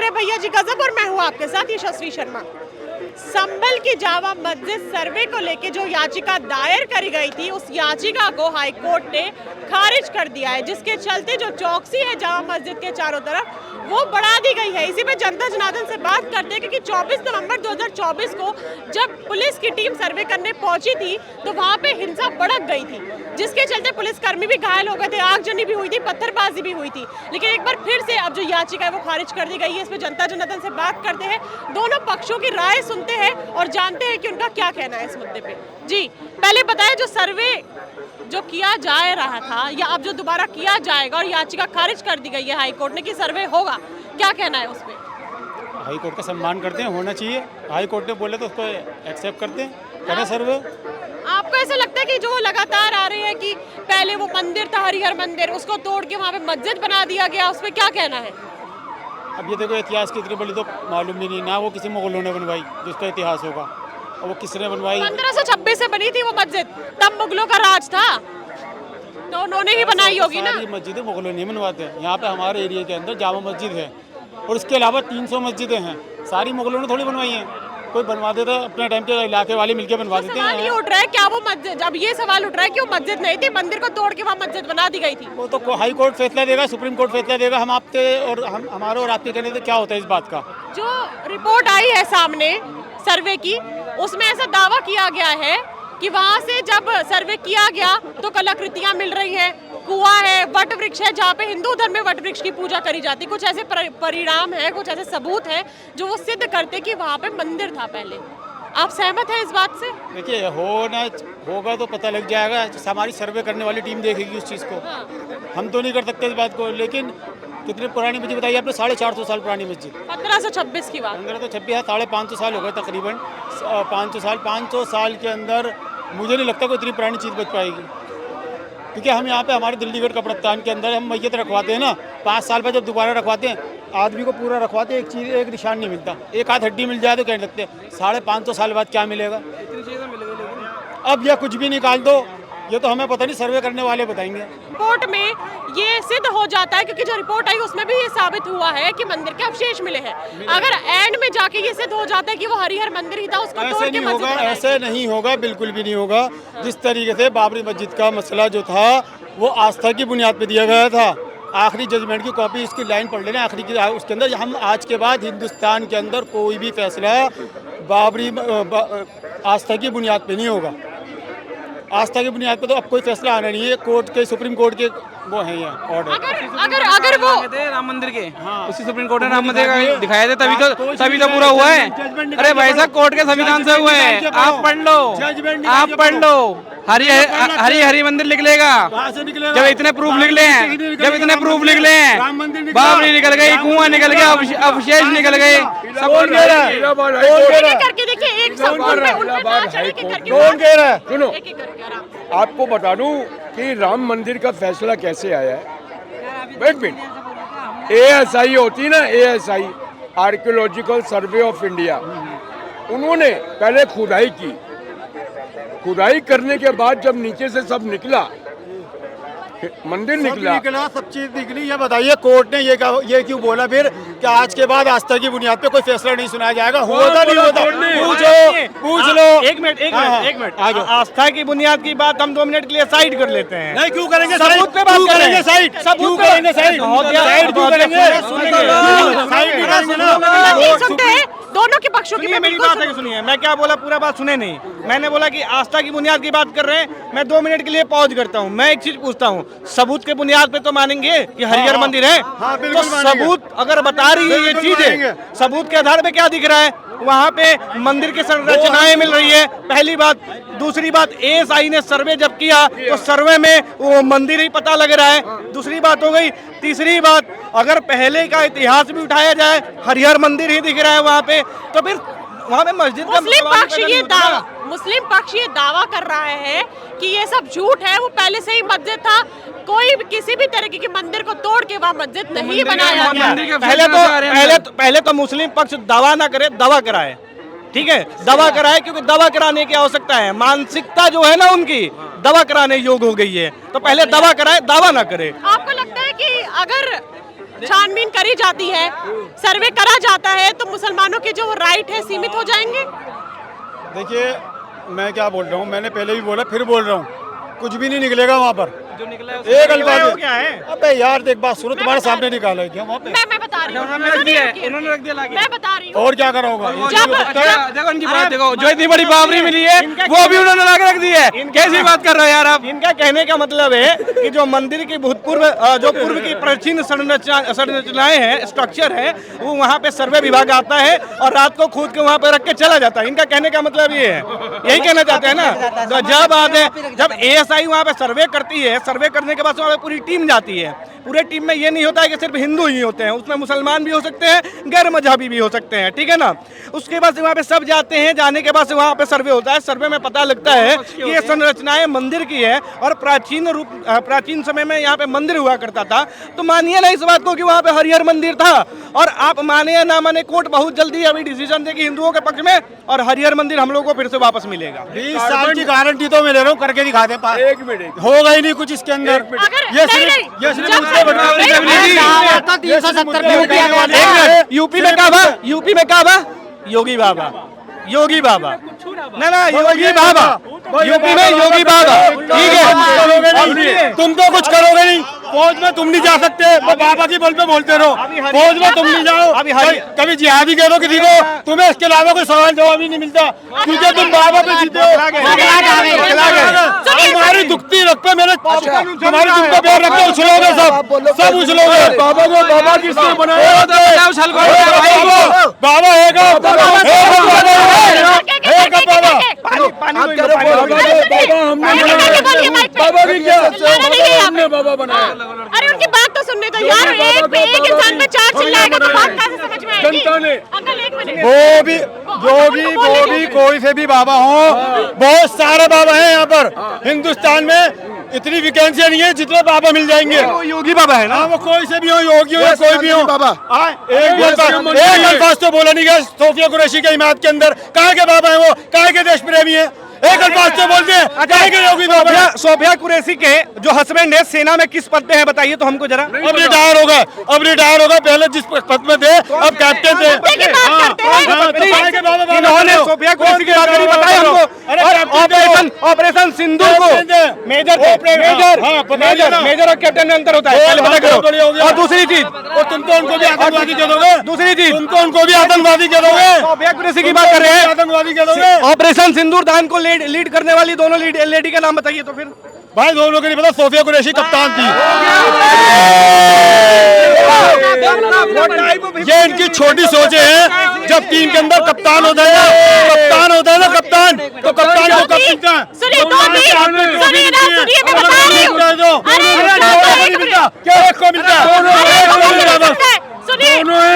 रहे भैया जी गजब और मैं हूँ आपके साथ यशस्वी शर्मा। संभल की जामा मस्जिद सर्वे को लेके जो याचिका दायर करी गई थी उस याचिका को हाई कोर्ट ने खारिज कर दिया है, जिसके चलते जो चौकसी है जामा मस्जिद के चारों तरफ वो बढ़ा दी गई है। इसी पे जनता जनार्दन से बात करते हैं क्योंकि 24 नवंबर 2024 को जब पुलिस की टीम सर्वे करने पहुंची थी तो वहां पे हिंसा भड़क गई थी, जिसके चलते पुलिसकर्मी भी घायल हो गए थे, आगजनी भी हुई थी, पत्थरबाजी भी हुई थी। लेकिन एक बार फिर से अब जो याचिका है वो खारिज कर दी गई है। इस पर जनता जनार्दन से बात करते हैं, दोनों पक्षों की राय सुनते हैं और जानते हैं कि उनका क्या कहना है इस मुद्दे पे। जी पहले बताएं, जो सर्वे जो किया जा रहा था या अब जो दोबारा किया जाएगा और याचिका खारिज कर दी गई है हाई कोर्ट ने कि सर्वे होगा, क्या कहना है उस पर? हाई कोर्ट का सम्मान करते हैं, होना चाहिए। हाई कोर्ट ने बोले तो उसको एक्सेप्ट करते हैं, करें सर्वे। आपको ऐसा लगता है कि जो लगातार आ रहे हैं कि पहले वो मंदिर था हरिहर मंदिर, उसको तोड़ के वहाँ पे मस्जिद बना दिया गया, उस पर क्या कहना है? अब ये देखो, इतिहास की इतनी बड़ी तो मालूम भी नहीं, ना वो किसी मुगलों ने बनवाई जिसका इतिहास होगा, और वो किसने बनवाई? 1526 से बनी थी वो मस्जिद, तब मुगलों का राज था तो उन्होंने ही बनाई होगी ना। मस्जिदें मुगलों नहीं बनवाते हैं। यहाँ पे हमारे एरिया के अंदर जामा मस्जिद है और उसके अलावा 300 मस्जिदें हैं, सारी मुगलों ने थोड़ी बनवाई हैं। कोई बनवा देता है, अपने टाइम के इलाके वाले मिलके बनवा देते हैं। सवाल ये उठ रहा है क्या वो मस्जिद, अब ये सवाल उठ रहा है कि वो मस्जिद नहीं थी, मंदिर को तोड़ के वहाँ मस्जिद बना दी गई थी। वो तो हाई कोर्ट फैसला देगा, सुप्रीम कोर्ट फैसला देगा। हम आपके और हमारे और आपके कहने से क्या होता है इस बात का? जो रिपोर्ट आई है सामने सर्वे की, उसमें ऐसा दावा किया गया है कि वहाँ से जब सर्वे किया गया तो कलाकृतियाँ मिल रही हैं, कुआं है, वट वृक्ष है, जहाँ पे हिंदू धर्म में वट वृक्ष की पूजा करी जाती। कुछ ऐसे परिणाम है, कुछ ऐसे सबूत है जो वो सिद्ध करते कि वहाँ पे मंदिर था पहले। आप सहमत हैं इस बात से? देखिए, होगा तो पता लग जाएगा, हमारी सर्वे करने वाली टीम देखेगी उस चीज़ को। हम तो नहीं कर सकते इस बात को। लेकिन कितनी पुरानी मस्जिद बताइए आपने? 450 साल पुरानी मस्जिद। 1526 की बात। 1526 है, 550 साल हो गए तकरीबन। 500 साल के अंदर मुझे नहीं लगता कोई इतनी पुरानी चीज़ बच पाएगी। क्योंकि हम यहाँ पे हमारे दिल्लीगढ़ कब्रिस्तान के अंदर हम मैयत रखवाते हैं ना, 5 साल बाद जब दोबारा रखवाते हैं, आदमी को पूरा रखवाते हैं, एक निशान नहीं मिलता, एक आध हड्डी मिल जाए तो कहने लगते हैं 550 साल बाद क्या मिलेगा। इतनी चीज़ें मिल गई। अब यह कुछ भी निकाल दो, ये तो हमें पता नहीं, सर्वे करने वाले बताएंगे। रिपोर्ट में ये सिद्ध हो जाता है क्योंकि जो रिपोर्ट आई उसमें भी ये साबित हुआ है कि मंदिर के अवशेष मिले हैं। अगर एंड में जाके ये सिद्ध हो जाता है कि वो हरिहर मंदिर ही था, उसको तोड़ के मस्जिद बनाई। ऐसे नहीं होगा, बिल्कुल भी नहीं होगा। जिस तरीके से बाबरी मस्जिद का मसला जो था वो आस्था की बुनियाद पर दिया गया था। आखिरी जजमेंट की कॉपी, इसकी लाइन पढ़ लेना आखिरी की, उसके अंदर हम आज के बाद हिंदुस्तान के अंदर कोई भी फैसला बाबरी आस्था की बुनियाद पे नहीं होगा। आस्था की बुनियाद पे तो अब कोई फैसला आना नहीं है। कोर्ट के, सुप्रीम कोर्ट के वो हैं यहाँ ऑर्डर। अगर वो राम मंदिर के, हाँ, उसी सुप्रीम कोर्ट ने राम मंदिर का दिखाया था, तभी तो पूरा हुआ है। अरे भाई साहब, कोर्ट के संविधान से हुए हैं, आप पढ़ लो, आप पढ़ लो। हरी मंदिर लिख लेगा जब इतने प्रूफ लिख ले हैं, जब इतने प्रूफ लिख ले हैं, बाबरी निकल गई, कुआं निकल गया, अवशेष निकल गए, सब करके देखिए। एक कौन कह रहा है? सुनो, आपको बता दूं कि राम मंदिर का फैसला कैसे आया है। वेट मिनट, ASI होती ना, ASI, archaeological survey of India, उन्होंने पहले खुदाई की। खुदाई करने के बाद जब नीचे से सब निकला, मंदिर निकला, सब चीज निकली। ये बताइए, कोर्ट ने ये क्यों बोला फिर कि आज के बाद आस्था की बुनियाद पे कोई फैसला नहीं सुनाया जाएगा? होता नहीं होता? पूछ लो। एक मिनट। आस्था की बुनियाद की बात हम 2 मिनट के लिए साइड कर लेते हैं। नहीं, क्यों करेंगे? सबूत पे बात करेंगे। साइड क्यों करेंगे? सुनते हैं दोनों के पक्षों की। मेरी बात है, सुनिए, मैं क्या बोला, पूरा बात सुने नहीं। मैंने बोला कि आस्था की बुनियाद की बात कर रहे हैं। मैं 2 मिनट के लिए पॉज करता हूँ। मैं एक चीज पूछता हूँ, सबूत के बुनियाद पे तो मानेंगे कि हरिहर मंदिर है? तो सबूत अगर बता रही है ये चीजें, सबूत के आधार पे क्या दिख रहा है? वहाँ पे मंदिर की संरचनाएं मिल रही है, पहली बात। दूसरी बात, ASI ने सर्वे जब किया तो सर्वे में वो मंदिर ही पता लग रहा है, दूसरी बात हो गई। तीसरी बात, अगर पहले का इतिहास भी उठाया जाए, हरिहर मंदिर ही दिख रहा है वहाँ पे, तो फिर वहाँ पे मस्जिद का मुस्लिम पक्ष ये दावा कर रहा है कि ये सब झूठ है, वो पहले से ही मस्जिद था, कोई किसी भी तरीके के मंदिर को तोड़ के वहाँ मस्जिद नहीं बनाया गया। पहले तो मुस्लिम पक्ष दावा ना करे, दावा कराए, ठीक है, दावा कराए, क्योंकि दावा कराने की आवश्यकता है। मानसिकता जो है ना उनकी, दावा कराने योग्य हो गई है, तो पहले दावा कराए, दावा ना करे। आपको लगता है कि अगर छानबीन करी जाती है, सर्वे करा जाता है, तो मुसलमानों के जो राइट है सीमित हो जाएंगे। देखिए मैं क्या बोल रहा हूँ, मैंने पहले भी बोला फिर बोल रहा हूँ, कुछ भी नहीं निकलेगा वहाँ पर। जो निकला एक अल्फाज क्या है? अबे यार देख बात सुनो, तुम्हारे सामने निकाला है क्या वहाँ पे? मैं बता रही हूँ, उन्होंने रख दिया है, उन्होंने रख दिया लाके। मैं बता रही हूँ। और क्या करा होगा? देखो उनकी बात देखो, जो इतनी बड़ी बावरी मिली है वो भी उन्होंने लाके रख दी है। कैसी बात कर रहे हो यार आप? इनका कहने का मतलब है कि जो मंदिर की भूतपूर्व जो पूर्व की प्राचीन संरचनाएं हैं, स्ट्रक्चर है, वो वहाँ पे सर्वे विभाग आता है और रात को खोद के वहाँ पे रख के चला जाता है। इनका कहने का मतलब ये है, यही कहना चाहते हैं ना। तो जब ASI वहाँ पे सर्वे करती है, सर्वे करने के बाद वहाँ पे पूरी टीम जाती है। पूरे टीम में ये नहीं होता है कि सिर्फ हिंदू ही होते हैं, उसमें मुसलमान भी हो सकते हैं, गैर मजहबी भी हो सकते हैं, ठीक है ना। उसके बाद से वहाँ पे सब जाते हैं, जाने के बाद से वहाँ पे सर्वे होता है। सर्वे में पता लगता है कि ये संरचनाएं मंदिर की है और प्राचीन समय में यहाँ पे मंदिर हुआ करता था। तो मानिए ना इस बात को कि वहाँ पे हरिहर मंदिर था, और आप माने या ना माने, कोर्ट बहुत जल्दी अभी डिसीजन देगी हिंदुओं के पक्ष में, और हरिहर मंदिर हम लोग को फिर से वापस मिलेगा। 20 साल की गारंटी तो मैं ले रहा हूँ, करके दिखा दे। एक मिनट, होगा ही नहीं कुछ इसके अंदर। ये सिर्फ यूपी में कहा बा योगी बाबा, योगी बाबा ना योगी बाबा, यूपी में योगी बाबा, ठीक है। तुम तो कुछ करोगे नहीं, फौज में तुम नहीं जा सकते, वो बाबा की बल पे बोलते रहो। फौज में तुम नहीं जाओ, कभी जिहादी कह दो किसी को, तुम्हें इसके अलावा कोई सवाल जवाब ही नहीं मिलता, क्योंकि तुम बाबा पे जीते हो। तुम्हारी दुखती रख पे मैंने तुम्हारी तुमको पैर रख के उछलोगे, सब उछलोगे। बाबा को बाबा किसने बनाया? बाबा बाबा बनाया। अरे उनकी बात तो सुनने दो यार, एक इंसान पे 4 चिल्लाएगा तो बात कैसे समझ में आएगी? जनता ने अंकल एक मिनट, वो भी कोई से भी बाबा हो, बहुत सारे बाबा हैं यहाँ पर हिंदुस्तान में। इतनी वैकेंसी नहीं है जितने बाबा मिल जाएंगे। वो योगी बाबा है ना, वो कोई से भी हो, योगी हो या कोई भी हो बाबा। एक अल्फाज तो बोला नहीं गया सोफिया कुरैशी के हिमायत के अंदर। कहाँ के बाबा है वो, कहाँ के देश प्रेमी है? एक अल्फाज तो बोलते हैं, कहाँ के योगी बाबा? सोफिया कुरैशी के जो हस्बैंड है सेना में किस पद पे है बताइए तो हमको जरा। अब रिटायर होगा, पहले जिस पद में थे अब कैप्टन थे। इन्होंने सोफिया कुरैशी की बात नहीं बताई हमको। ऑपरेशन सिंदूर को मेजर और कैप्टन में अंतर होता है, पहले पता करो। और दूसरी चीज, तुमको उनको भी आतंकवादी कह दोगे? दूसरी चीज तुमको उनको भी आतंकवादी कह दोगे? सोफिया कुरैशी की बात कर रहे हैं, आतंकवादी कह दोगे? ऑपरेशन सिंदूर दान को लीड करने वाली दोनों लेडी का नाम बताइए तो फिर। भाई दोनों को नहीं पता, सोफिया कुरैशी कप्तान थी। ये इनकी छोटी सोचे हैं। जब टीम के अंदर कप्तान होता है ना कप्तान, तो कप्तान को कब मिलता है? सुनिए मैं बता रही हूँ। क्या को मिलता है? सुनिए,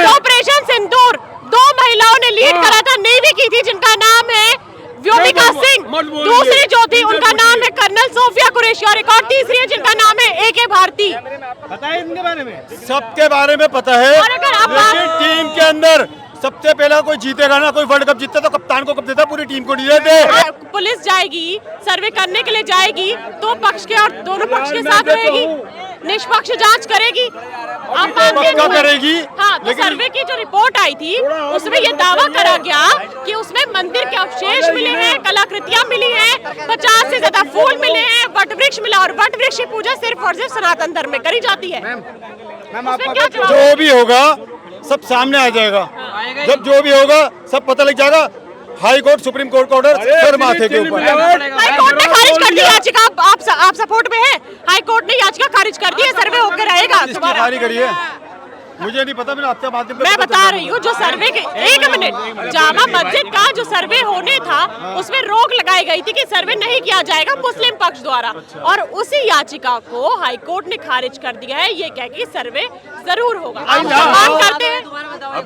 ऑपरेशन सिंदूर 2 महिलाओं ने लीड करा था, नेवी की थी, जिनका नाम है व्योमिका सिंह। दूसरी जो थी उनका नाम है कर्नल सोफिया कुरैशी, और एक और तीसरी है जिनका नाम है AK भारती। बताइए इनके बारे में। सबके बारे में पता है, लेकिन टीम के अंदर सबसे पहला कोई जीतेगा ना, कोई वर्ल्ड कप जीतता तो कप्तान को कब देता, पूरी टीम को नहीं देते। पुलिस जाएगी, सर्वे करने के लिए जाएगी, तो पक्ष के और दोनों पक्ष के साथ रहेगी, निष्पक्ष जांच करेगी। आप पक्का करेगी। हाँ, तो सर्वे की जो रिपोर्ट आई थी उसमें ये दावा करा गया कि उसमें मंदिर के अवशेष मिले हैं, कलाकृतियां मिली हैं, 50 से ज्यादा फूल मिले हैं, वट वृक्ष मिला, और वट वृक्ष की पूजा सिर्फ और सिर्फ सनातन धर्म में करी जाती है। जो भी होगा सब सामने आ जाएगा। जब जो भी होगा सब पता लग जाएगा। हाई कोर्ट सुप्रीम कोर्ट का ऑर्डर सर माथे के ऊपर। हाई कोर्ट ने खारिज कर दी याचिका, आप सपोर्ट में है? हाई कोर्ट ने याचिका खारिज कर दी है, सर्वे होकर रहेगा दोबारा। करिए, मुझे नहीं पता, मैंने आपसे बात मैं बता रही हूँ जो सर्वे के, एक मिनट, जामा मस्जिद का जो सर्वे होने था उसमें रोक लगाई गई थी कि सर्वे नहीं किया जाएगा मुस्लिम पक्ष द्वारा, और उसी याचिका को हाई कोर्ट ने खारिज कर दिया है, ये कह के सर्वे जरूर होगा। आप मांग करते हैं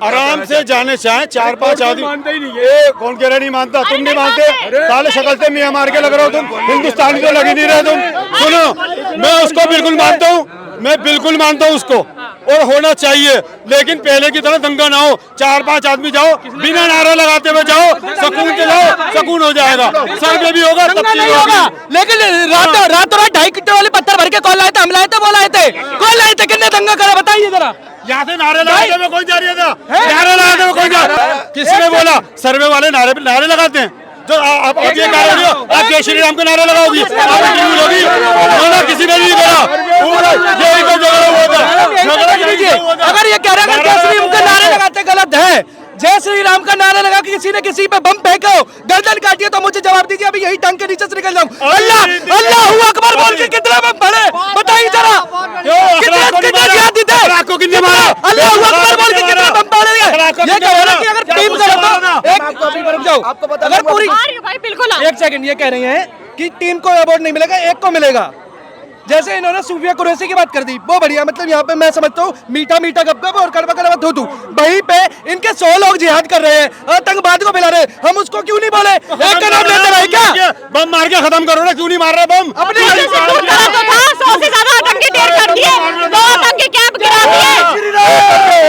आराम से जाने चाहे 4-5 आदमी मानते ही नहीं। कौन कह रहा नहीं मानता? तुम नहीं मानते, साले शक्ल से मियां मार के लग रहे हो तुम, हिंदुस्तानी तो लग ही नहीं रहे तुम। सुनो, मैं उसको बिल्कुल मानता हूँ, मैं बिल्कुल मानता हूँ उसको, और होना चाहिए, लेकिन पहले की तरह दंगा ना हो। 4-5 आदमी जाओ, बिना नारा लगाते हुए जाओ, सुकून के जाओ, सुकून हो जाएगा। सर्वे भी होगा, सब चीज होगा। लेकिन रातों रात 2.5 किलो वाले पत्थर भर के कौन लाए थे? हम लाए थे, वो लाए थे? कौन लाए थे? कितने दंगा करा बताइए जरा। यहाँ से नारे लगाते हुए कोई जा रही था, नारे लगाते हुए कोई जा रहा। किसने बोला सर्वे वाले नारे लगाते हैं? जो आप ये कह रहे हो आप जय श्री राम के नारे लगाओगी, आप इंटरव्यू लोगी, ना किसी ने नहीं करा। यही तो झगड़ा हुआ था। अगर ये कह रहे हैं जय श्री राम का नारे लगाते गलत है, जय श्री राम का नारा लगा कि किसी ने किसी पे बम फेंको, गर्दन काटिए, तो मुझे जवाब दीजिए, अभी यही टंग के नीचे से निकल जाऊं। अल्लाह अल्लाह अकबर बोल के कितने बम पड़े बताइए जरा, कितने जिहाद दी थे? कितने मारा? अल्लाह अकबर बोल के कितने बम पड़े? ये कह रहे हैं कि अगर टीम गलत हो, रुक जाओ, अगर पूरी भाई बिल्कुल एक सेकंड, ये कह रही हैं कि टीम को अवार्ड नहीं मिलेगा, एक को मिलेगा। जैसे इन्होंने सूफिया कुरैशी की बात कर दी, वो बढ़िया, मतलब यहाँ पे मैं समझता हूँ मीठा मीठा गप और कड़वा कड़वा थू। वहीं पे इनके 100 लोग जिहाद कर रहे हैं, आतंकवाद को फैला रहे हैं, हम उसको क्यों नहीं बोले? एक का नाम लेते रहे क्या? बम मार के खत्म करो ना, क्यों नहीं मार रहे बम? अपनी 100 से ज्यादा आतंकी ढेर कर दिए, 2 आतंकी कैंप गिरा दिए।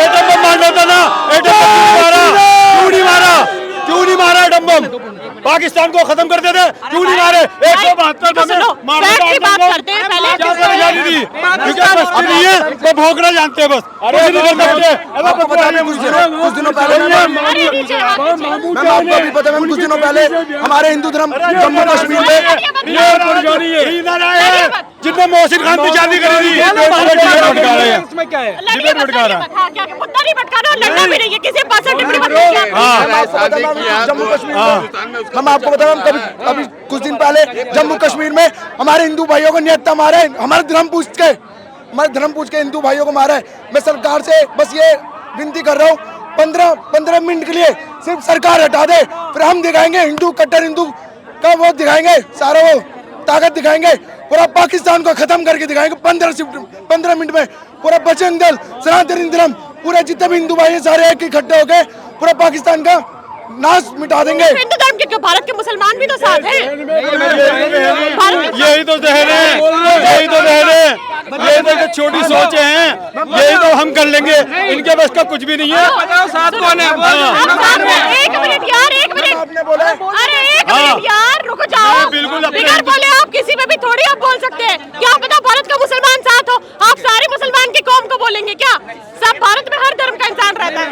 एटम बम मार देता ना, एटम बम क्यों नहीं मारा? क्यों नहीं मारा एटम बम? पाकिस्तान को खत्म कर देते, क्यों नहीं मारे? 172 फैक्ट की बात करते हैं पहले। क्या परेशानी थी? बस्ती नहीं है, वो भोगना जानते हैं बस। कुछ नहीं कर सकते। कुछ दिनों पहले मैम आपको भी पता है, मैम कुछ दिनों पहले हमारे हिंदू धर्म जम्मू कश्मीर में जितने मोहसिन खान की शादी करी थी, इसमें क्या है? लड़िए मत करिए, क्या मुद्दा नहीं भटकाना, लड़ना भी नहीं है, किसी पास टिप्पणी मत कीजिए। जम्मू कश्मीर में हम आपको बता रहे हैं, अभी कुछ दिन पहले जम्मू कश्मीर में हमारे हिंदू भाइयों को निहत्था मारा है, हमारे धर्म पूछ के हिंदू भाइयों को मारा है। मैं सरकार से बस ये विनती कर रहा हूँ, 15 मिनट के लिए सिर्फ सरकार हटा दे, फिर हम दिखाएंगे हिंदू, कट्टर हिंदू का वो दिखाएंगे, सारा वो ताकत दिखाएंगे, पूरा पाकिस्तान को खत्म करके दिखाएंगे। 15 मिनट में पूरा बजरंग दल, सनातन धर्म, पूरे जितने भी हिंदू भाई सारे एक इकट्ठे होके पूरा पाकिस्तान का नाश मिटा देंगे। हिंदू धर्म के भारत के मुसलमान भी तो साथ हैं। यही तो जहर है, यही तो जहर है, यही तो छोटी सोचे हैं, यही तो हम कर लेंगे, इनके बस का कुछ भी नहीं है। साथ कौन है? एक मिनट यार, एक मिनट, आपने बोला अरे एक मिनट यार, रुको जाओ। बिल्कुल बिगर बोले आप किसी पे भी थोड़ी आप बोल सकते हैं। क्या पता भारत का मुसलमान साथ हो, आप सारे मुसलमान की कौम को बोलेंगे क्या? सब भारत में हर धर्म का इंसान रहता है।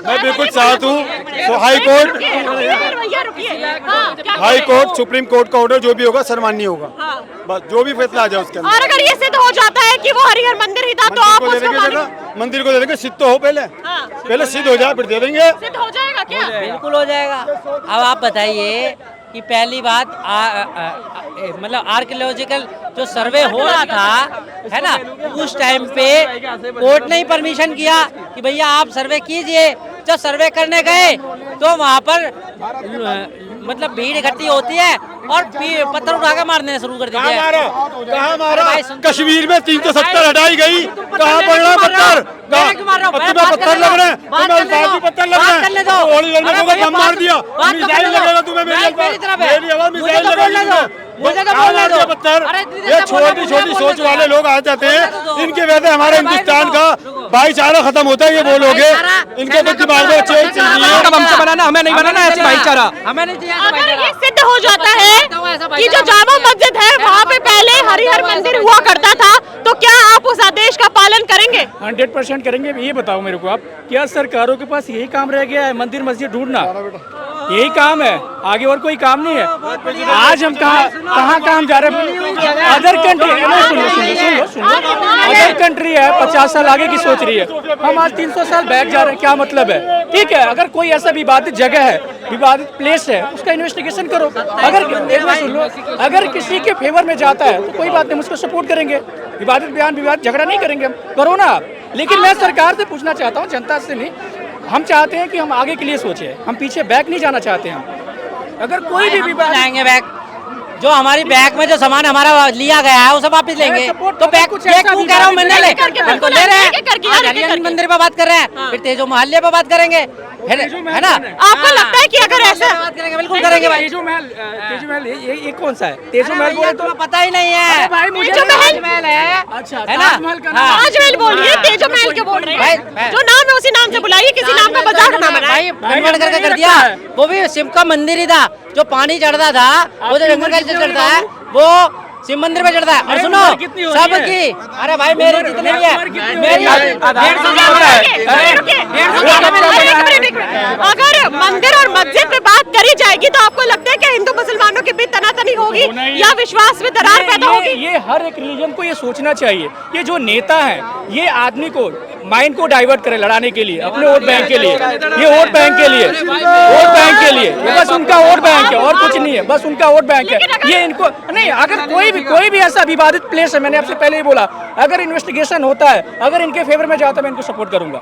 मैं बिल्कुल साथ हूँ। हाई कोर्ट, भैया रुकिए, हाँ, क्या हाई कह रहे कोर्ट, सुप्रीम कोर्ट का ऑर्डर जो भी होगा सर्वमान्य होगा। हाँ। बस जो भी फैसला आ जाए उसके हैं? अंदर। और अगर ये सिद्ध हो जाता है कि वो हरिहर मंदिर ही था, तो आप मंदिर को दे उसको देंगे जगह, मंदिर को दे देंगे, सिद्ध तो हो पहले, हाँ। पहले सिद्ध हो जाए फिर दे देंगे। सिद्ध हो जाएगा क्या? बिल्कुल हो जाएगा। अब आप बताइए कि पहली बात मतलब आर्कियोलॉजिकल जो सर्वे हो रहा था, है ना, उस टाइम पे कोर्ट ने ही परमिशन किया कि भैया आप सर्वे कीजिए। जब सर्वे करने गए तो वहाँ पर मतलब भीड़ इकट्ठी होती है और पत्थर उठा के मारने शुरू कर देते हैं। कहाँ मारा? कश्मीर में 370 हटाई गई, कहाँ पड़ रहा पत्थर? तुम्हें पत्थर लग रहे हैं, तुम्हें पत्थर लग रहे हैं, होली लड़ने को बम मार दिया, मिसाइल लगेगा तुम्हें, मेरी आवाज मिसाइल लगेगा, पत्थर। ये छोटी छोटी सोच वाले लोग आ जाते हैं, इनके वजह से हमारे हिंदुस्तान का भाईचारा खत्म होता है। ये बोलोगे इनके कुछ दिमाग में चेंज चाहिए, हमसे बनाना, हमें नहीं बनाना ऐसे भाईचारा। हमें नहीं चाहिए अगर ये सिद्ध हो जाता है कि जो जामा मस्जिद है वहाँ पे पहले हरिहर मंदिर हुआ करता था, तो क्या आप उस आदेश का पालन करेंगे? 100% करेंगे। ये बताओ मेरे को आप, क्या सरकारों के पास यही काम रह गया है, मंदिर मस्जिद ढूंढना? यही काम है, आगे और कोई काम नहीं है। आज हम कहाँ काम जा रहे हैं? अदर कंट्री, अदर कंट्री है 50 साल आगे की सोच रही है, हम आज 300 साल बैक जा रहे हैं। क्या मतलब है? ठीक है, अगर कोई ऐसा विवादित जगह है, विवादित प्लेस है, उसका इन्वेस्टिगेशन करो। अगर किसी के फेवर में जाता है तो कोई बात नहीं, उसको सपोर्ट करेंगे। विवादित बयान, विवाद झगड़ा नहीं करेंगे, हम करो ना आप। लेकिन मैं सरकार से पूछना चाहता हूँ, जनता से नहीं, हम चाहते हैं कि हम आगे के लिए सोचें, हम पीछे बैक नहीं जाना चाहते हम। अगर कोई भी विवाद जाएंगे बैक, जो हमारी बैग में जो सामान हमारा लिया गया है वो सब वापस लेंगे। तो बैग क्यों कह रहा हूँ मैं, ले बिल्कुल ले रहे हैं। मंदिर पे बात कर रहे हैं, फिर तेजो महल्ले पे बात करेंगे, है ना? आपको लगता है कि अगर ऐसा बात करेंगे? बिल्कुल करेंगे भाई। तेजो महल ये कौन सा है? तेजो महल बोले तो पता ही नहीं है भाई, मुझे ताजमहल है। अच्छा, है ना? ताजमहल बोलिए, तेजो महल के बोल रहे हैं, जो नाम है उसी नाम से बुलाइए, किसी नाम का मजाक ना बनाइए। भाई बनबन करके कर दिया, वो भी शिव का मंदिर ही था, जो पानी चढ़ता था, वो जो जंगल का चढ़ता है, वो शिव मंदिर पे चढ़ता है। और सुनो कितनी हो रही है? सबकी, अरे भाई मेरी जितनी भी है, मेरी 150 अगर मंदिर और मस्जिद पे बात करी जाएगी तो आपको लगता है कि हिंदू मुसलमानों के बीच तनातनी होगी या विश्वास में दरार पैदा होगी? ये हर एक रिलीजन को ये सोचना चाहिए, ये जो नेता है ये आदमी को माइंड को डाइवर्ट करे लड़ाने के लिए, अपने वोट बैंक के लिए, ये वोट बैंक के लिए, वोट बैंक के लिए, ये बस उनका वोट बैंक है और कुछ नहीं है, बस उनका वोट बैंक है। ये इनको नहीं, अगर कोई भी ऐसा विवादित प्लेस है, मैंने आपसे पहले ही बोला, अगर इन्वेस्टिगेशन होता है, अगर इनके फेवर में जाता है मैं इनको सपोर्ट करूंगा।